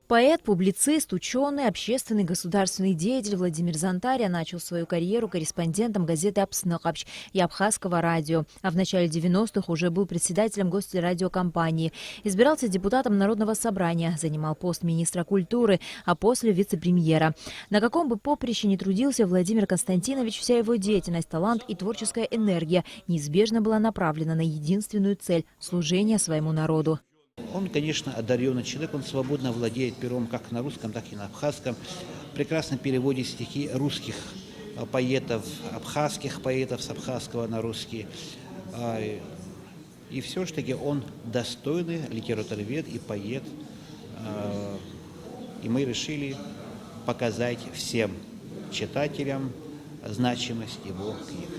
Поэт, публицист, ученый, общественный государственный деятель Владимир Зантария начал свою карьеру корреспондентом газеты «Апсныкапч» и Абхазского радио, а в начале 90-х уже был председателем госрадиокомпании. Избирался депутатом Народного собрания, занимал пост министра культуры, а после вице-премьера. На каком бы поприще ни трудился Владимир Константинович, вся его деятельность, талант и творческая энергия неизбежно была направлена на единственную цель – служение своему народу. Он, конечно, одаренный человек, он свободно владеет пером как на русском, так и на абхазском. Прекрасно переводит стихи русских поэтов, абхазских поэтов с абхазского на русский. И все-таки он достойный литературовед и поэт. И мы решили показать всем читателям значимость его книг.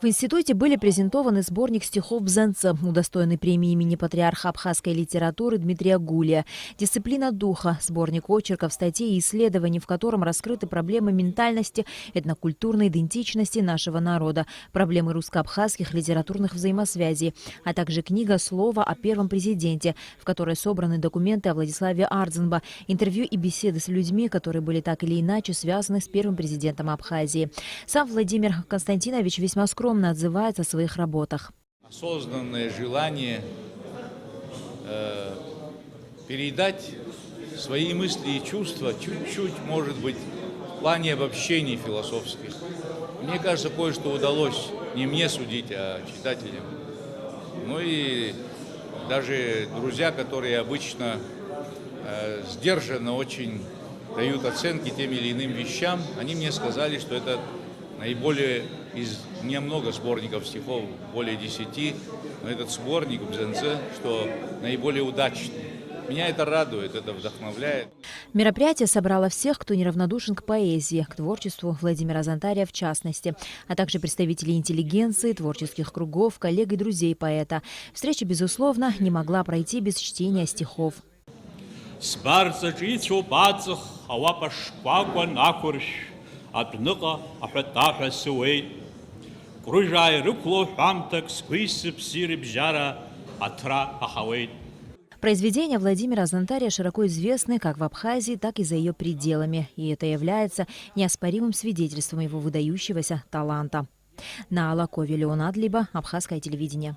В институте были презентованы сборник стихов Бзенца, удостоенный премии имени патриарха абхазской литературы Дмитрия Гулия, «Дисциплина духа», сборник очерков, статей и исследований, в котором раскрыты проблемы ментальности, этнокультурной идентичности нашего народа, проблемы русско-абхазских литературных взаимосвязей, а также книга «Слово о первом президенте», в которой собраны документы о Владиславе Ардзинбо, интервью и беседы с людьми, которые были так или иначе связаны с первым президентом Абхазии. Сам Владимир Константинович весьма скромно отзывается о своих работах. Осознанное желание передать свои мысли и чувства чуть-чуть, может быть, в плане обобщений философских. Мне кажется, кое-что удалось не мне судить, а читателям. Ну и даже друзья, которые обычно сдержанно очень дают оценки тем или иным вещам, они мне сказали, что это наиболее из немного сборников стихов, более 10, но этот сборник Бзенце, что наиболее удачный. Меня это радует, это вдохновляет. Мероприятие собрало всех, кто неравнодушен к поэзии, к творчеству Владимира Зантария в частности, а также представителей интеллигенции, творческих кругов, коллег и друзей поэта. Встреча, безусловно, не могла пройти без чтения стихов. Адныҟа аҳәатаҳәа сыуеит, Кәрыжаа ирықәло ҳәамҭак сгәи сыԥси рыбжьара аҭра аҳауеит. Произведения Владимира Зантария широко известны как в Абхазии, так и за ее пределами. И это является неоспоримым свидетельством его выдающегося таланта. На Алакове Леонадлиба, Абхазское телевидение.